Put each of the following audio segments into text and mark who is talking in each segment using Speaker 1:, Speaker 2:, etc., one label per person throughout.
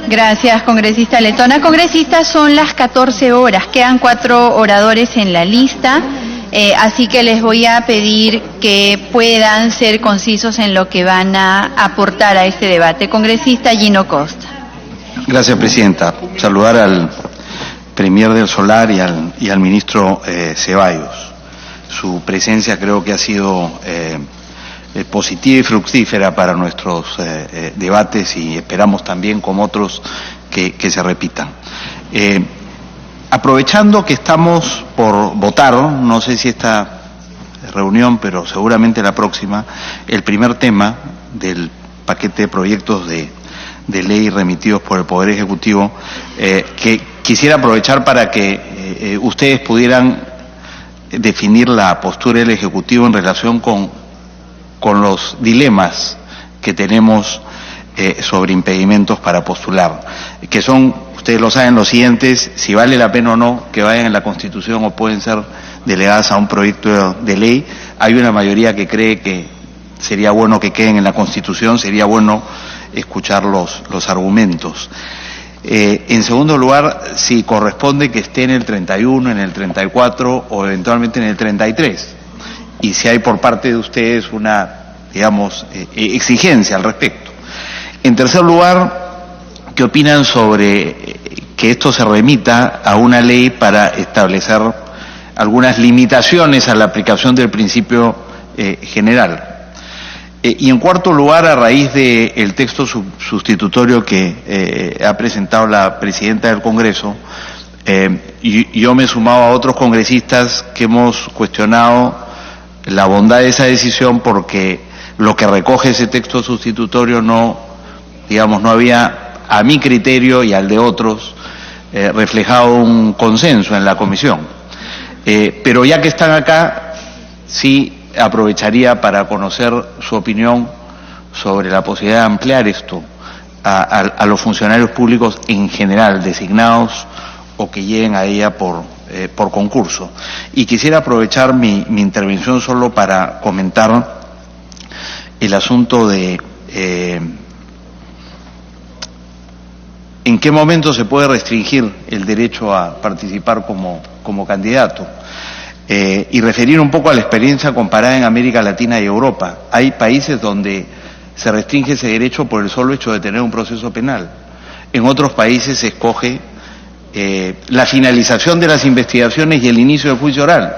Speaker 1: Gracias, congresista Letona. Congresista, son las 14 horas, quedan 4 oradores en la lista, así que les voy a pedir que puedan ser concisos en lo que van a aportar a este debate. Congresista Gino Costa.
Speaker 2: Gracias, presidenta. Saludar al premier del Solar y al ministro Ceballos. Su presencia creo que ha sido positiva y fructífera para nuestros debates y esperamos también, como otros, que se repitan. Aprovechando que estamos por votar, no sé si esta reunión, pero seguramente la próxima, el primer tema del paquete de proyectos de ley remitidos por el Poder Ejecutivo, que quisiera aprovechar para que ustedes pudieran definir la postura del Ejecutivo en relación con los dilemas que tenemos sobre impedimentos para postular, que son, ustedes lo saben, los siguientes: si vale la pena o no que vayan en la Constitución o pueden ser delegadas a un proyecto de ley. Hay una mayoría que cree que sería bueno que queden en la Constitución, sería bueno escuchar los argumentos. En segundo lugar, si corresponde que esté en el 31, en el 34 o eventualmente en el 33. Y si hay por parte de ustedes una, digamos, exigencia al respecto. En tercer lugar, ¿qué opinan sobre que esto se remita a una ley para establecer algunas limitaciones a la aplicación del principio general? Y en cuarto lugar, a raíz del texto sustitutorio que ha presentado la presidenta del Congreso, yo me he sumado a otros congresistas que hemos cuestionado la bondad de esa decisión, porque lo que recoge ese texto sustitutorio no había, a mi criterio y al de otros, reflejado un consenso en la comisión. Pero ya que están acá, sí aprovecharía para conocer su opinión sobre la posibilidad de ampliar esto a los funcionarios públicos en general, designados o que lleguen a ella por concurso. Y quisiera aprovechar mi intervención solo para comentar el asunto de en qué momento se puede restringir el derecho a participar como candidato. Y referir un poco a la experiencia comparada en América Latina y Europa. Hay países donde se restringe ese derecho por el solo hecho de tener un proceso penal. En otros países se escoge la finalización de las investigaciones y el inicio del juicio oral,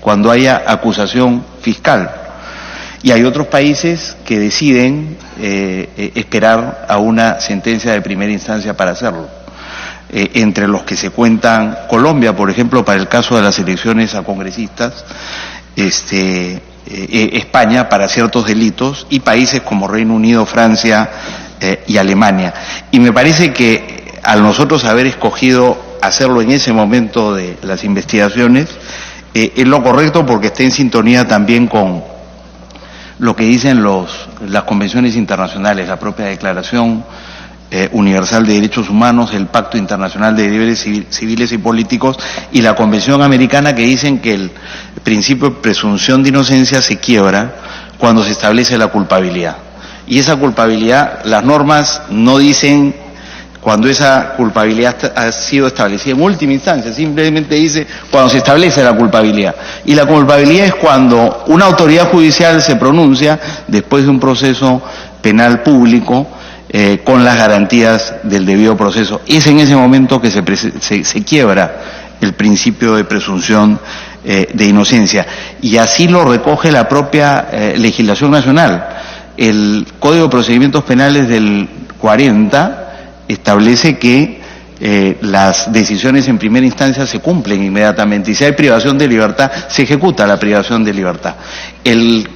Speaker 2: cuando haya acusación fiscal. Y hay otros países que deciden esperar a una sentencia de primera instancia para hacerlo. Entre los que se cuentan Colombia, por ejemplo, para el caso de las elecciones a congresistas, España para ciertos delitos, y países como Reino Unido, Francia y Alemania. Y me parece que al nosotros haber escogido hacerlo en ese momento de las investigaciones, es lo correcto, porque está en sintonía también con lo que dicen las convenciones internacionales, la propia Declaración Universal de Derechos Humanos, el Pacto Internacional de Deberes Civiles y Políticos y la Convención Americana, que dicen que el principio de presunción de inocencia se quiebra cuando se establece la culpabilidad. Y esa culpabilidad, las normas no dicen cuando esa culpabilidad ha sido establecida en última instancia, simplemente dice cuando se establece la culpabilidad. Y la culpabilidad es cuando una autoridad judicial se pronuncia después de un proceso penal público, con las garantías del debido proceso. Es en ese momento que se quiebra el principio de presunción de inocencia. Y así lo recoge la propia legislación nacional. El Código de Procedimientos Penales del 40 establece que las decisiones en primera instancia se cumplen inmediatamente, y si hay privación de libertad, se ejecuta la privación de libertad. El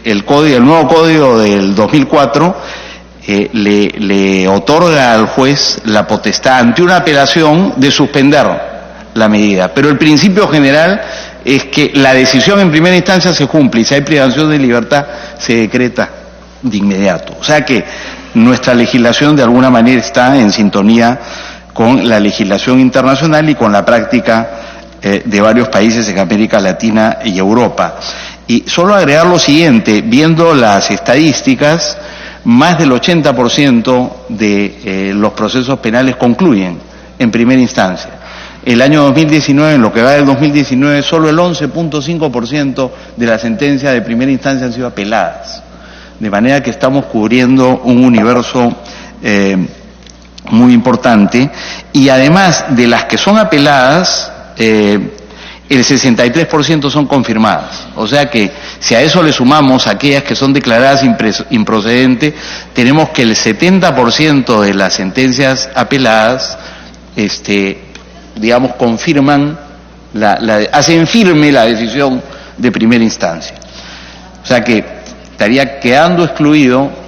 Speaker 2: nuevo código del 2004 le otorga al juez la potestad, ante una apelación, de suspender la medida. Pero el principio general es que la decisión en primera instancia se cumple, y si hay privación de libertad se decreta de inmediato. O sea que nuestra legislación de alguna manera está en sintonía con la legislación internacional y con la práctica de varios países en América Latina y Europa. Y solo agregar lo siguiente: viendo las estadísticas, más del 80% de los procesos penales concluyen en primera instancia. El año 2019, en lo que va del 2019, solo el 11.5% de las sentencias de primera instancia han sido apeladas. De manera que estamos cubriendo un universo muy importante, y además de las que son apeladas, el 63% son confirmadas. O sea que si a eso le sumamos aquellas que son declaradas improcedentes, tenemos que el 70% de las sentencias apeladas, digamos, confirman, hacen firme la decisión de primera instancia. O sea que estaría quedando excluido.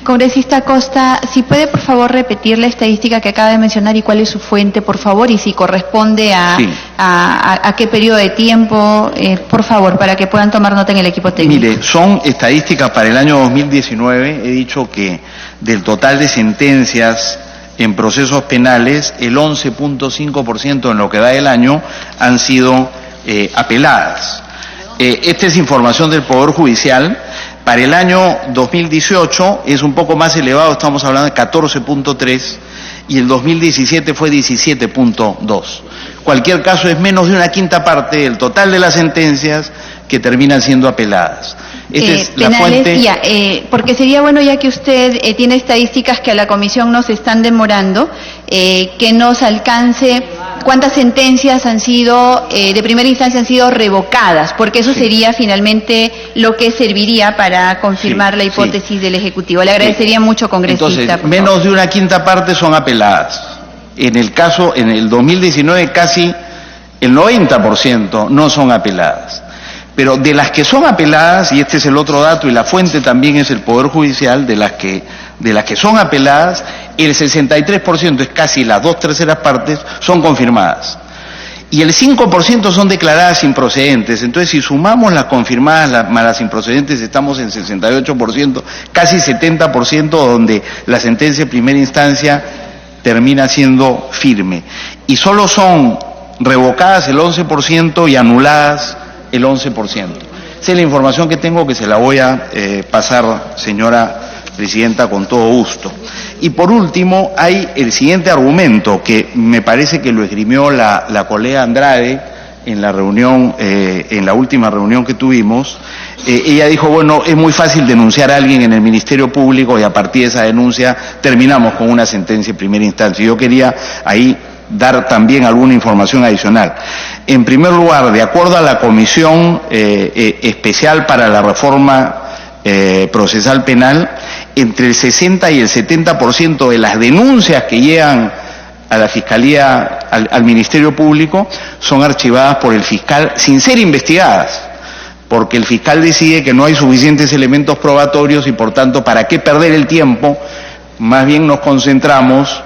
Speaker 1: Congresista Costa, si puede por favor repetir la estadística que acaba de mencionar y cuál es su fuente, por favor, y si corresponde a qué periodo de tiempo, por favor, para que puedan tomar nota en el equipo técnico.
Speaker 2: Mire, son estadísticas para el año 2019. He dicho que del total de sentencias en procesos penales, el 11.5% en lo que va del año han sido apeladas. Esta es información del Poder Judicial. Para el año 2018 es un poco más elevado, estamos hablando de 14.3, y el 2017 fue 17.2. Cualquier caso, es menos de una quinta parte del total de las sentencias que terminan siendo apeladas. Esta es la fuente.
Speaker 1: Porque sería bueno, ya que usted tiene estadísticas que a la comisión nos están demorando, que nos alcance cuántas sentencias han sido, de primera instancia han sido revocadas, porque eso sería finalmente lo que serviría para confirmar la hipótesis del Ejecutivo. Le agradecería mucho, congresista.
Speaker 2: Entonces, menos de una quinta parte son apeladas. En el caso, en el 2019, casi el 90% no son apeladas. Pero de las que son apeladas, y este es el otro dato, y la fuente también es el Poder Judicial, de las que son apeladas, el 63%, es casi las 2/3 partes, son confirmadas. Y el 5% son declaradas improcedentes. Entonces, si sumamos las confirmadas más las improcedentes, estamos en 68%, casi 70%, donde la sentencia de primera instancia termina siendo firme. Y solo son revocadas el 11% y anuladas el 11%. Esa es la información que tengo, que se la voy a pasar, señora presidenta, con todo gusto. Y por último, hay el siguiente argumento, que me parece que lo esgrimió la colega Andrade en la reunión, en la última reunión que tuvimos. Ella dijo, bueno, es muy fácil denunciar a alguien en el Ministerio Público y a partir de esa denuncia terminamos con una sentencia en primera instancia. Yo quería ahí dar también alguna información adicional. En primer lugar, de acuerdo a la Comisión Especial para la Reforma Procesal Penal, entre el 60 y el 70% de las denuncias que llegan a la Fiscalía, al Ministerio Público, son archivadas por el fiscal sin ser investigadas, porque el fiscal decide que no hay suficientes elementos probatorios y por tanto, ¿para qué perder el tiempo? Más bien nos concentramos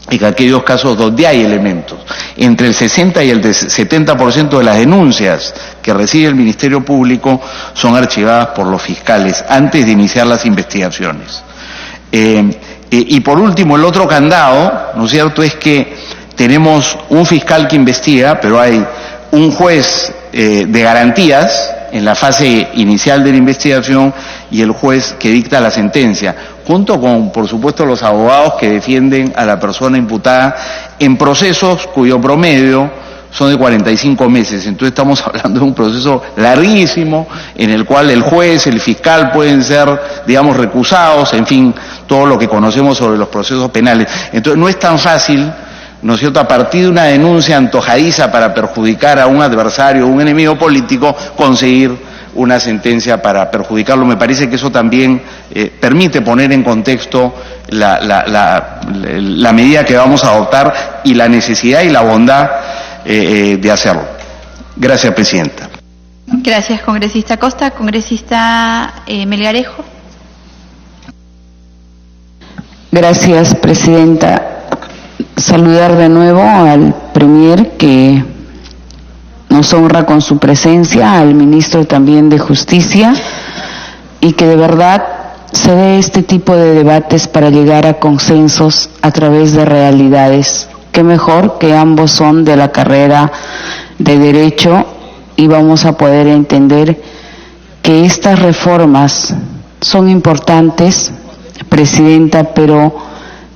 Speaker 2: en aquellos casos donde hay elementos. Entre el 60 y el 70% de las denuncias que recibe el Ministerio Público son archivadas por los fiscales antes de iniciar las investigaciones. Y por último, el otro candado, ¿no es cierto?, es que tenemos un fiscal que investiga, pero hay un juez de garantías en la fase inicial de la investigación y el juez que dicta la sentencia, junto con, por supuesto, los abogados que defienden a la persona imputada en procesos cuyo promedio son de 45 meses. Entonces estamos hablando de un proceso larguísimo en el cual el juez, el fiscal pueden ser, digamos, recusados, en fin, todo lo que conocemos sobre los procesos penales. Entonces no es tan fácil, ¿no es cierto?, a partir de una denuncia antojadiza para perjudicar a un adversario o un enemigo político, conseguir una sentencia para perjudicarlo. Me parece que eso también permite poner en contexto la medida que vamos a adoptar y la necesidad y la bondad de hacerlo. Gracias, presidenta.
Speaker 1: Gracias, congresista Costa. Congresista Melgarejo.
Speaker 3: Gracias, presidenta. Saludar de nuevo al Premier, que nos honra con su presencia, al ministro también de Justicia, y que de verdad se dé este tipo de debates para llegar a consensos a través de realidades. Qué mejor que ambos son de la carrera de Derecho y vamos a poder entender que estas reformas son importantes, Presidenta, pero,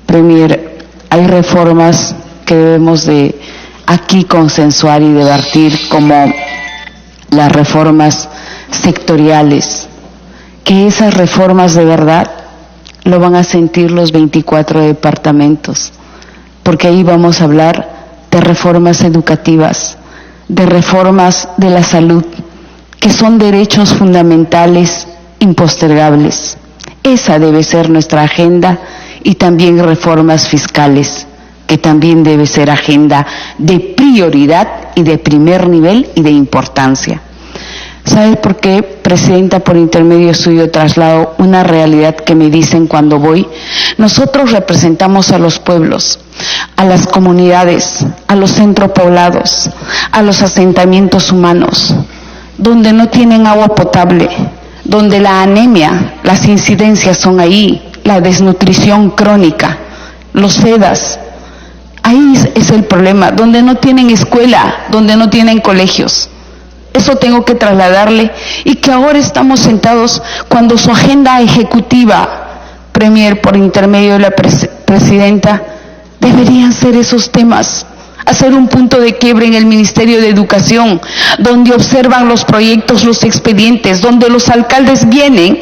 Speaker 3: Premier, hay reformas que debemos de aquí consensuar y debatir, como las reformas sectoriales, que esas reformas de verdad lo van a sentir los 24 departamentos, porque ahí vamos a hablar de reformas educativas, de reformas de la salud, que son derechos fundamentales impostergables. Esa debe ser nuestra agenda, y también reformas fiscales, que también debe ser agenda de prioridad y de primer nivel y de importancia. ¿Sabe por qué, Presidenta? Por intermedio suyo traslado una realidad que me dicen cuando voy. Nosotros representamos a los pueblos, a las comunidades, a los centros poblados, a los asentamientos humanos, donde no tienen agua potable, donde la anemia, las incidencias son ahí, la desnutrición crónica, los SEDAS. Ahí es el problema, donde no tienen escuela, donde no tienen colegios. Eso tengo que trasladarle, y que ahora estamos sentados cuando su agenda ejecutiva, Premier, por intermedio de la Presidenta, deberían ser esos temas. Hacer un punto de quiebre en el Ministerio de Educación, donde observan los proyectos, los expedientes, donde los alcaldes vienen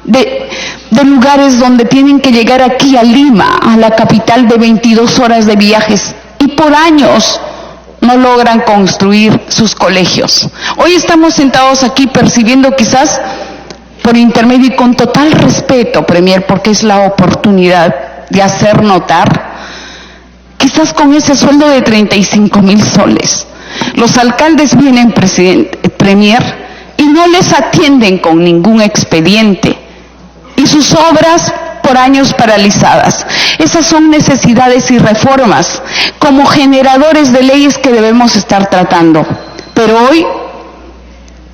Speaker 3: de lugares donde tienen que llegar aquí a Lima, a la capital, de 22 horas de viajes, y por años no logran construir sus colegios. Hoy estamos sentados aquí percibiendo, quizás por intermedio y con total respeto, Premier, porque es la oportunidad de hacer notar, quizás con ese sueldo de 35,000 soles, los alcaldes vienen, Premier, y no les atienden con ningún expediente, y sus obras por años paralizadas. Esas son necesidades y reformas como generadores de leyes que debemos estar tratando. Pero hoy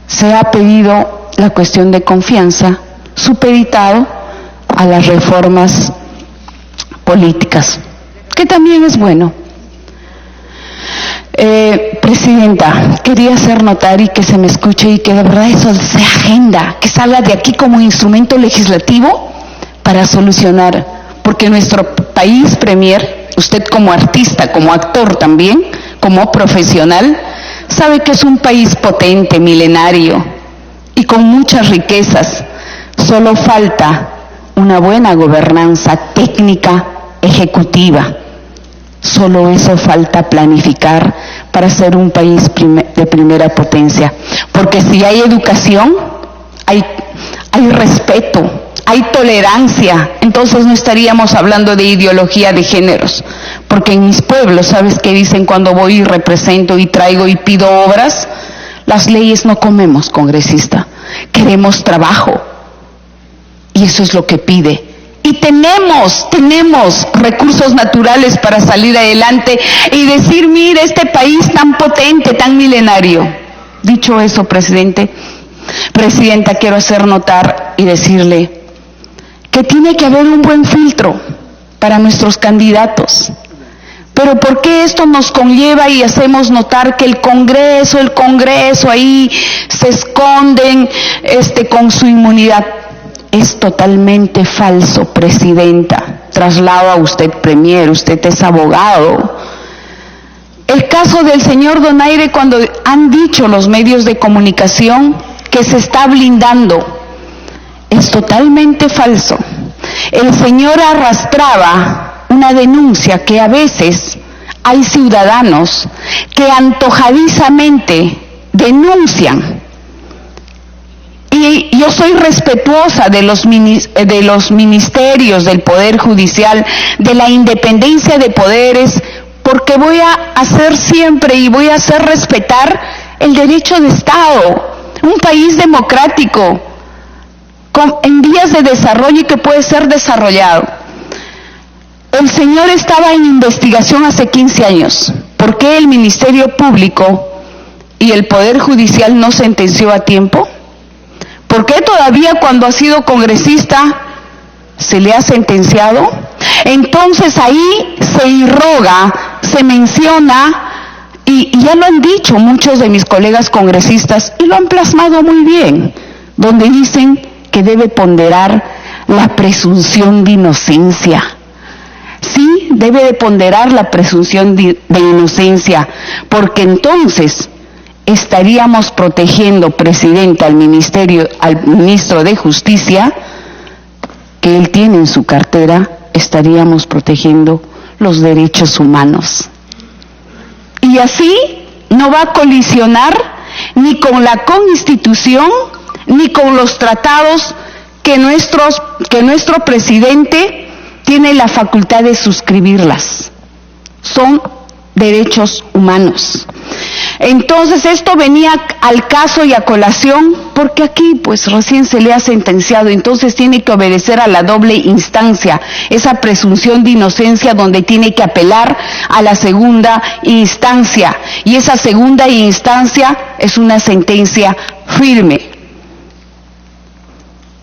Speaker 3: se ha pedido la cuestión de confianza, supeditado a las reformas políticas, que también es bueno. Presidenta, quería hacer notar y que se me escuche, y que de verdad eso sea agenda, que salga de aquí como instrumento legislativo para solucionar, porque nuestro país, Premier, usted como artista, como actor también, como profesional, sabe que es un país potente, milenario y con muchas riquezas. Solo falta una buena gobernanza técnica, ejecutiva. Solo eso falta planificar para ser un país de primera potencia. Porque si hay educación, hay respeto, hay tolerancia, entonces no estaríamos hablando de ideología de géneros. Porque en mis pueblos, ¿sabes qué dicen cuando voy y represento y traigo y pido obras? Las leyes no comemos, congresista, queremos trabajo. Y eso es lo que pide. Y tenemos recursos naturales para salir adelante y decir, mire, este país tan potente, tan milenario. Dicho eso, Presidenta, quiero hacer notar y decirle que tiene que haber un buen filtro para nuestros candidatos. Pero ¿por qué esto nos conlleva y hacemos notar que el Congreso ahí se esconden con su inmunidad? Es totalmente falso, Presidenta. Traslado a usted, Premier, usted es abogado. El caso del señor Donaire, cuando han dicho los medios de comunicación que se está blindando, es totalmente falso. El señor arrastraba una denuncia que a veces hay ciudadanos que antojadizamente denuncian. Y yo soy respetuosa de los ministerios, del Poder Judicial, de la independencia de poderes, porque voy a hacer siempre y voy a hacer respetar el derecho de Estado, un país democrático, en vías de desarrollo y que puede ser desarrollado. El señor estaba en investigación hace 15 años. ¿Por qué el Ministerio Público y el Poder Judicial no sentenció a tiempo? ¿Por qué todavía cuando ha sido congresista se le ha sentenciado? Entonces ahí se irroga, se menciona, y ya lo han dicho muchos de mis colegas congresistas, y lo han plasmado muy bien, donde dicen que debe ponderar la presunción de inocencia. Sí, debe de ponderar la presunción de inocencia, porque entonces estaríamos protegiendo, Presidenta, al ministro de Justicia, que él tiene en su cartera, estaríamos protegiendo los derechos humanos. Y así no va a colisionar ni con la Constitución, ni con los tratados que nuestro presidente tiene la facultad de suscribirlas. Son derechos humanos. Entonces esto venía al caso y a colación porque aquí pues recién se le ha sentenciado, entonces tiene que obedecer a la doble instancia, esa presunción de inocencia donde tiene que apelar a la segunda instancia, y esa segunda instancia es una sentencia firme.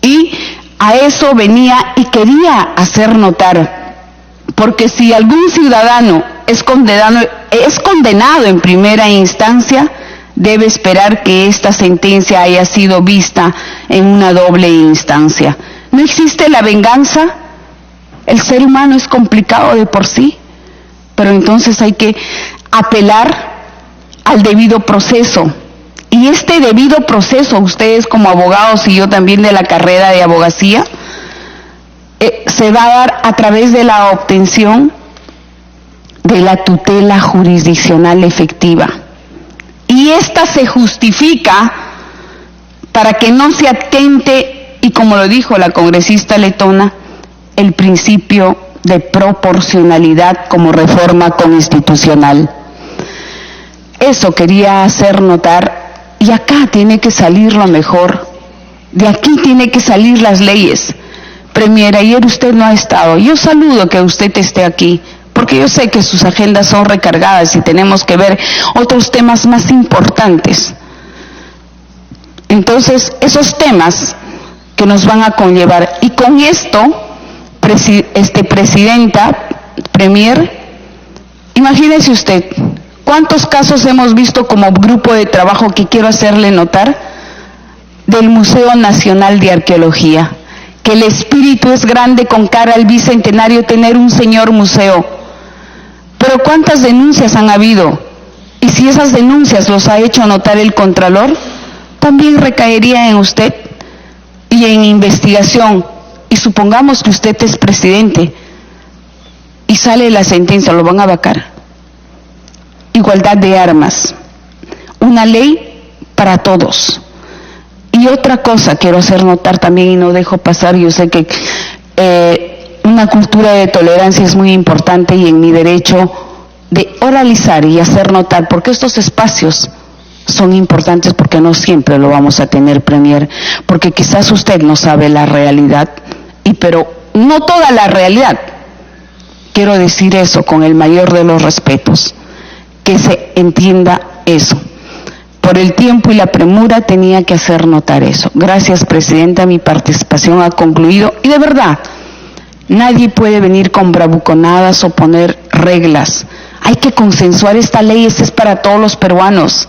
Speaker 3: Y a eso venía y quería hacer notar, porque si algún ciudadano es condenado en primera instancia, debe esperar que esta sentencia haya sido vista en una doble instancia. ¿No existe la venganza? El ser humano es complicado de por sí, pero entonces hay que apelar al debido proceso. Y este debido proceso, ustedes como abogados y yo también de la carrera de abogacía, se va a dar a través de la obtención de la tutela jurisdiccional efectiva. Y esta se justifica para que no se atente, y como lo dijo la congresista letona, el principio de proporcionalidad como reforma constitucional. Eso quería hacer notar. Y acá tiene que salir lo mejor, de aquí tiene que salir las leyes. Premier, ayer usted no ha estado, yo saludo que usted esté aquí, porque yo sé que sus agendas son recargadas y tenemos que ver otros temas más importantes. Entonces, esos temas que nos van a conllevar, y con esto, Presidenta, Premier, imagínese usted, ¿cuántos casos hemos visto como grupo de trabajo que quiero hacerle notar del Museo Nacional de Arqueología? Que el espíritu es grande con cara al bicentenario tener un señor museo. Pero ¿cuántas denuncias han habido? Y si esas denuncias los ha hecho notar el Contralor, también recaería en usted y en investigación. Y supongamos que usted es presidente y sale la sentencia, ¿lo van a vacar? Igualdad de armas, una ley para todos. Y otra cosa quiero hacer notar también y no dejo pasar, yo sé que una cultura de tolerancia es muy importante y en mi derecho de oralizar y hacer notar, porque estos espacios son importantes porque no siempre lo vamos a tener, Premier, porque quizás usted no sabe la realidad, pero no toda la realidad. Quiero decir eso con el mayor de los respetos. Que se entienda eso. Por el tiempo y la premura tenía que hacer notar eso. Gracias, Presidenta, mi participación ha concluido. Y de verdad, nadie puede venir con bravuconadas o poner reglas. Hay que consensuar esta ley, esta es para todos los peruanos.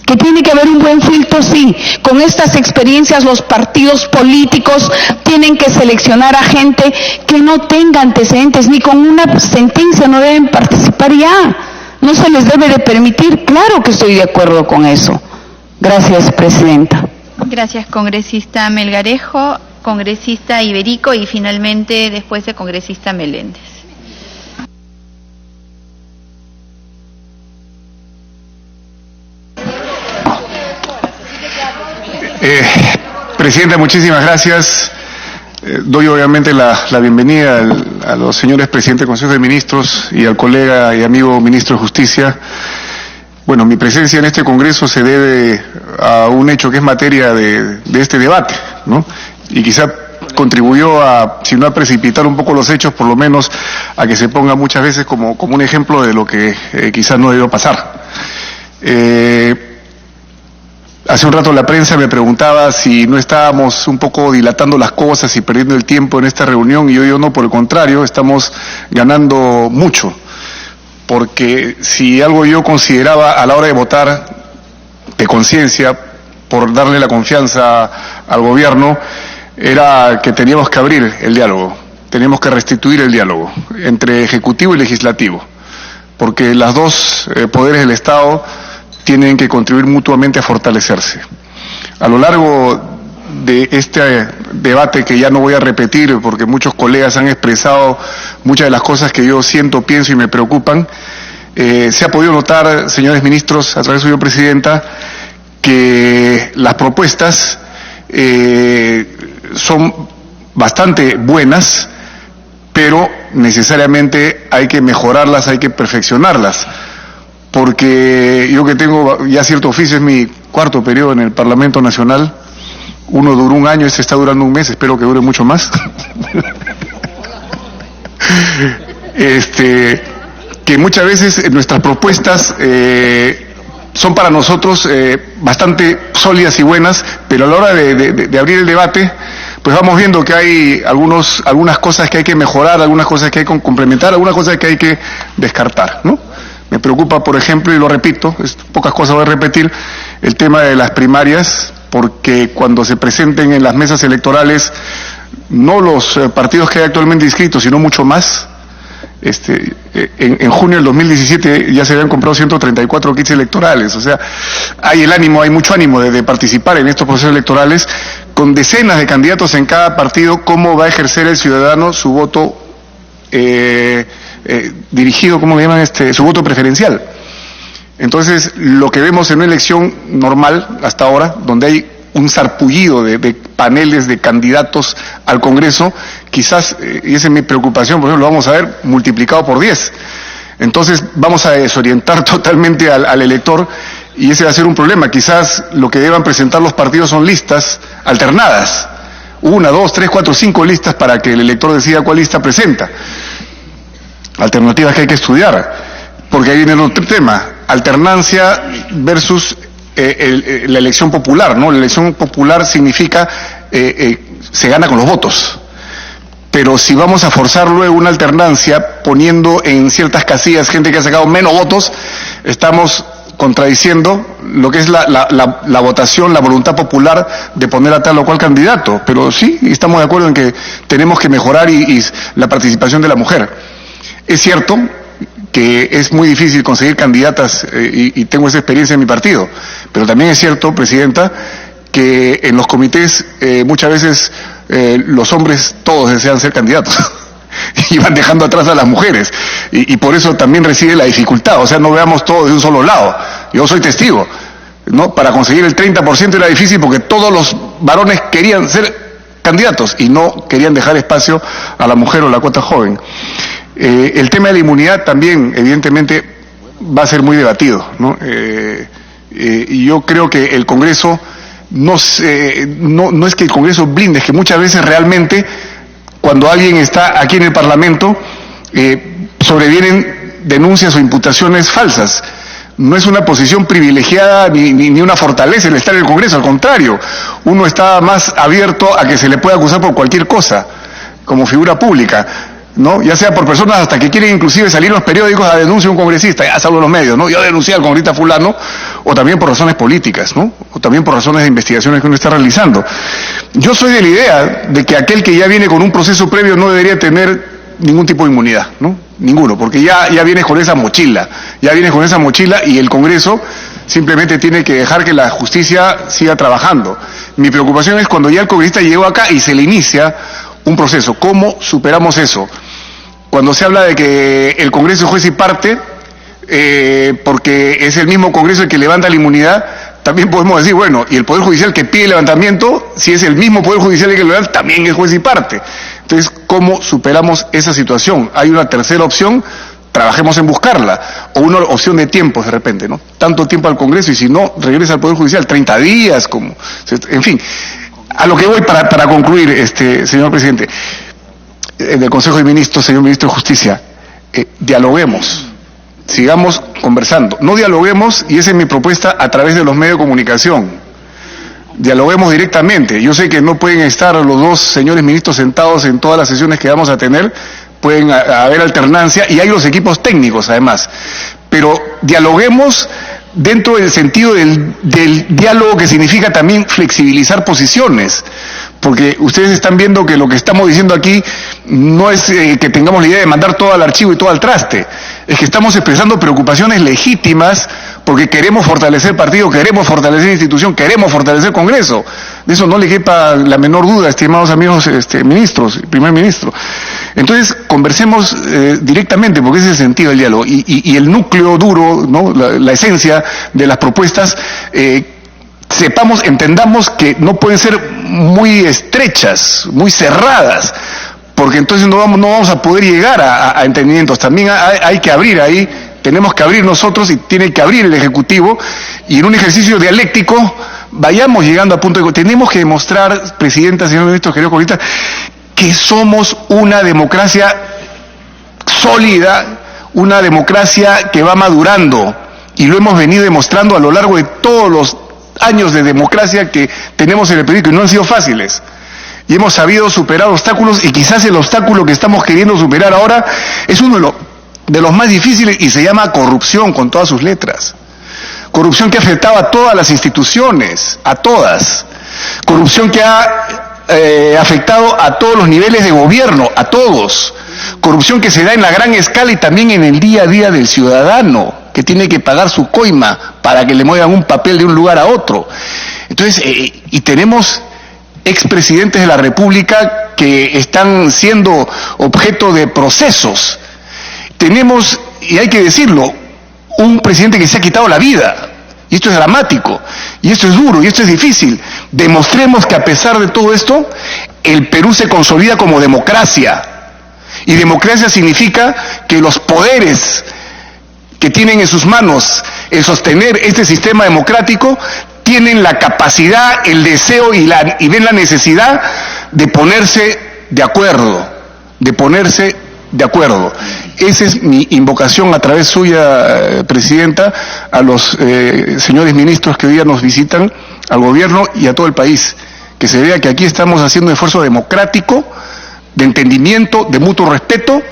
Speaker 3: Que tiene que haber un buen filtro, sí. Con estas experiencias los partidos políticos tienen que seleccionar a gente que no tenga antecedentes, ni con una sentencia no deben participar ya. No se les debe de permitir, claro que estoy de acuerdo con eso. Gracias, Presidenta.
Speaker 1: Gracias, congresista Melgarejo, congresista Iberico y finalmente después de congresista Meléndez.
Speaker 4: Presidenta, muchísimas gracias. Doy obviamente la bienvenida a los señores presidentes del Consejo de Ministros y al colega y amigo ministro de Justicia. Bueno, mi presencia en este Congreso se debe a un hecho que es materia de este debate, ¿no? Y quizá contribuyó a, si no a precipitar un poco los hechos, por lo menos a que se ponga muchas veces como un ejemplo de lo que quizás no debió pasar. Hace un rato la prensa me preguntaba si no estábamos un poco dilatando las cosas y perdiendo el tiempo en esta reunión, y yo no, por el contrario, estamos ganando mucho, porque si algo yo consideraba a la hora de votar de conciencia, por darle la confianza al gobierno, era que teníamos que abrir el diálogo, teníamos que restituir el diálogo entre Ejecutivo y Legislativo, porque las dos poderes del Estado tienen que contribuir mutuamente a fortalecerse. A lo largo de este debate, que ya no voy a repetir porque muchos colegas han expresado muchas de las cosas que yo siento, pienso y me preocupan, se ha podido notar, señores ministros, a través de su presidenta, que las propuestas son bastante buenas, pero necesariamente hay que mejorarlas, hay que perfeccionarlas, porque yo que tengo ya cierto oficio, es mi cuarto periodo en el Parlamento Nacional, uno duró un año, este está durando un mes, espero que dure mucho más. Que muchas veces nuestras propuestas son para nosotros bastante sólidas y buenas, pero a la hora de abrir el debate, pues vamos viendo que hay algunas cosas que hay que mejorar, algunas cosas que hay que complementar, algunas cosas que hay que descartar, ¿no? Me preocupa, por ejemplo, y lo repito, pocas cosas voy a repetir, el tema de las primarias, porque cuando se presenten en las mesas electorales, no los partidos que hay actualmente inscritos, sino mucho más. En junio del 2017 ya se habían comprado 134 kits electorales, o sea, hay mucho ánimo de participar en estos procesos electorales, con decenas de candidatos en cada partido. ¿Cómo va a ejercer el ciudadano su voto dirigido, cómo le llaman, su voto preferencial? Entonces, lo que vemos en una elección normal hasta ahora, donde hay un sarpullido de paneles de candidatos al Congreso, quizás, y esa es mi preocupación, por ejemplo, lo vamos a ver multiplicado por 10. Entonces vamos a desorientar totalmente al elector, y ese va a ser un problema. Quizás lo que deban presentar los partidos son listas alternadas, 1, 2, 3, 4, 5 listas para que el elector decida cuál lista presenta. Alternativas que hay que estudiar, porque ahí viene el otro tema, alternancia versus la elección popular, ¿no? La elección popular significa se gana con los votos, pero si vamos a forzar luego una alternancia poniendo en ciertas casillas gente que ha sacado menos votos, estamos contradiciendo lo que es la votación, la voluntad popular de poner a tal o cual candidato. Pero sí, estamos de acuerdo en que tenemos que mejorar y la participación de la mujer. Es cierto que es muy difícil conseguir candidatas, y tengo esa experiencia en mi partido, pero también es cierto, Presidenta, que en los comités muchas veces los hombres todos desean ser candidatos y van dejando atrás a las mujeres, y por eso también reside la dificultad. O sea, no veamos todo de un solo lado. Yo soy testigo, ¿no? Para conseguir el 30% era difícil porque todos los varones querían ser candidatos y no querían dejar espacio a la mujer o la cuota joven. El tema de la inmunidad también, evidentemente, va a ser muy debatido, ¿no? Y yo creo que el Congreso no es que el Congreso blinde, es que muchas veces realmente cuando alguien está aquí en el Parlamento sobrevienen denuncias o imputaciones falsas. No es una posición privilegiada ni una fortaleza el estar en el Congreso, al contrario, uno está más abierto a que se le pueda acusar por cualquier cosa como figura pública, ¿no? Ya sea por personas hasta que quieren inclusive salir en los periódicos a denunciar a un congresista, ya salvo los medios, ¿no? Yo denuncié al congresista fulano, o también por razones políticas, ¿no? O también por razones de investigaciones que uno está realizando. Yo soy de la idea de que aquel que ya viene con un proceso previo no debería tener ningún tipo de inmunidad, ¿no? Ninguno, porque ya vienes con esa mochila, y el Congreso simplemente tiene que dejar que la justicia siga trabajando. Mi preocupación es cuando ya el congresista llegó acá y se le inicia un proceso. ¿Cómo superamos eso? Cuando se habla de que el Congreso es juez y parte, porque es el mismo Congreso el que levanta la inmunidad, también podemos decir, bueno, y el Poder Judicial que pide el levantamiento, si es el mismo Poder Judicial el que lo levanta, también es juez y parte. Entonces, ¿cómo superamos esa situación? Hay una tercera opción, trabajemos en buscarla, o una opción de tiempos de repente, ¿no? Tanto tiempo al Congreso, y si no, regresa al Poder Judicial, 30 días, en fin. A lo que voy para concluir, señor presidente, del Consejo de Ministros, señor Ministro de Justicia, dialoguemos, sigamos conversando, no dialoguemos, y esa es mi propuesta, a través de los medios de comunicación, dialoguemos directamente. Yo sé que no pueden estar los dos señores ministros sentados en todas las sesiones que vamos a tener, pueden haber alternancia, y hay los equipos técnicos además, pero dialoguemos dentro del sentido del diálogo, que significa también flexibilizar posiciones, Porque ustedes están viendo que lo que estamos diciendo aquí no es que tengamos la idea de mandar todo al archivo y todo al traste, es que estamos expresando preocupaciones legítimas porque queremos fortalecer partido, queremos fortalecer institución, queremos fortalecer Congreso. De eso no le quepa la menor duda, estimados amigos ministros, primer ministro. Entonces, conversemos directamente, porque ese es el sentido del diálogo. Y el núcleo duro, ¿no? La esencia de las propuestas, sepamos, entendamos que no pueden ser muy estrechas, muy cerradas, porque entonces no vamos a poder llegar a entendimientos. También hay que abrir ahí, tenemos que abrir nosotros y tiene que abrir el Ejecutivo, y en un ejercicio dialéctico vayamos llegando a punto de... Tenemos que demostrar, Presidenta, señor Ministro, querido comunista, que somos una democracia sólida, una democracia que va madurando, y lo hemos venido demostrando a lo largo de todos los años de democracia que tenemos en el país, que no han sido fáciles. Y hemos sabido superar obstáculos, y quizás el obstáculo que estamos queriendo superar ahora es uno de los más difíciles, y se llama corrupción con todas sus letras. Corrupción que ha afectado a todas las instituciones, a todas. Corrupción que ha afectado a todos los niveles de gobierno, a todos. Corrupción que se da en la gran escala y también en el día a día del ciudadano, que tiene que pagar su coima para que le muevan un papel de un lugar a otro. Entonces, y tenemos expresidentes de la República que están siendo objeto de procesos. Tenemos, y hay que decirlo, un presidente que se ha quitado la vida. Y esto es dramático, y esto es duro, y esto es difícil. Demostremos que a pesar de todo esto, el Perú se consolida como democracia. Y democracia significa que los poderes que tienen en sus manos el sostener este sistema democrático tienen la capacidad, el deseo y ven la necesidad de ponerse de acuerdo, Esa es mi invocación a través suya, Presidenta, a los señores ministros que hoy día nos visitan, al gobierno y a todo el país, que se vea que aquí estamos haciendo un esfuerzo democrático, de entendimiento, de mutuo respeto,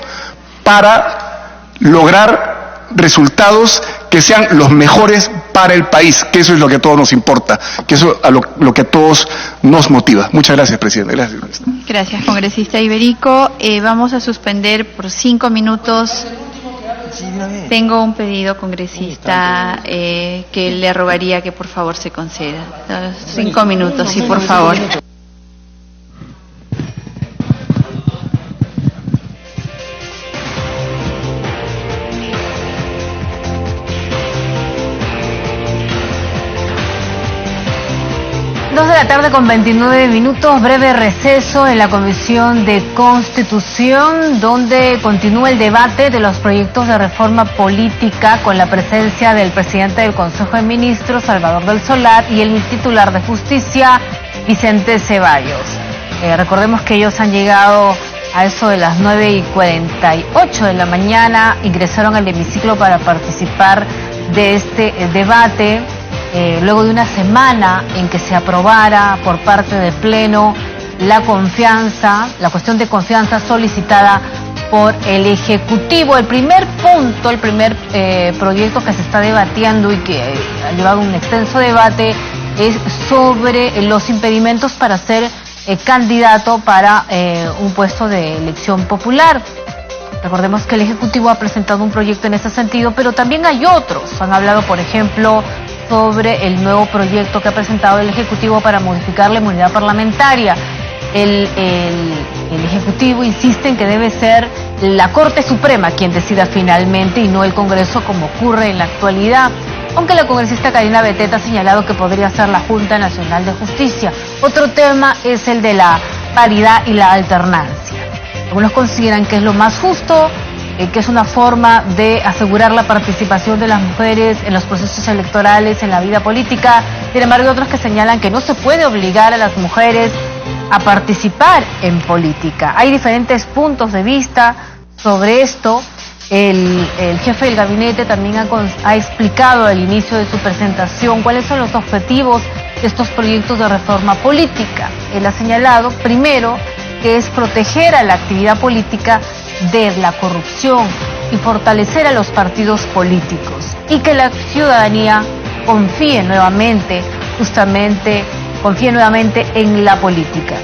Speaker 4: para lograr resultados que sean los mejores para el país, que eso es lo que a todos nos importa, que eso es lo que a todos nos motiva. Muchas gracias, Presidente. Gracias.
Speaker 1: Gracias, congresista Iberico. Vamos a suspender por 5 minutos. Tengo un pedido, congresista, que le rogaría que por favor se conceda. 5 minutos, sí, por favor.
Speaker 5: De la tarde con 29 minutos, breve receso en la Comisión de Constitución, donde continúa el debate de los proyectos de reforma política con la presencia del presidente del Consejo de Ministros, Salvador del Solar, y el titular de Justicia, Vicente Ceballos. Recordemos que ellos han llegado a eso de las 9:48 de la mañana, ingresaron al hemiciclo para participar de este debate. Luego de una semana en que se aprobara por parte del Pleno la cuestión de confianza solicitada por el Ejecutivo. El primer punto, el primer proyecto que se está debatiendo y que ha llevado un extenso debate es sobre los impedimentos para ser candidato para un puesto de elección popular. Recordemos que el Ejecutivo ha presentado un proyecto en ese sentido, pero también hay otros. Han hablado, por ejemplo, sobre el nuevo proyecto que ha presentado el Ejecutivo para modificar la inmunidad parlamentaria. El Ejecutivo insiste en que debe ser la Corte Suprema quien decida finalmente y no el Congreso, como ocurre en la actualidad, aunque la congresista Karina Beteta ha señalado que podría ser la Junta Nacional de Justicia. Otro tema es el de la paridad y la alternancia. Algunos consideran que es lo más justo, que es una forma de asegurar la participación de las mujeres en los procesos electorales, en la vida política. Sin embargo, hay otros que señalan que no se puede obligar a las mujeres a participar en política. Hay diferentes puntos de vista sobre esto. El jefe del gabinete también ha explicado al inicio de su presentación cuáles son los objetivos de estos proyectos de reforma política. Él ha señalado, primero, que es proteger a la actividad política de la corrupción y fortalecer a los partidos políticos, y que la ciudadanía confíe nuevamente en la política.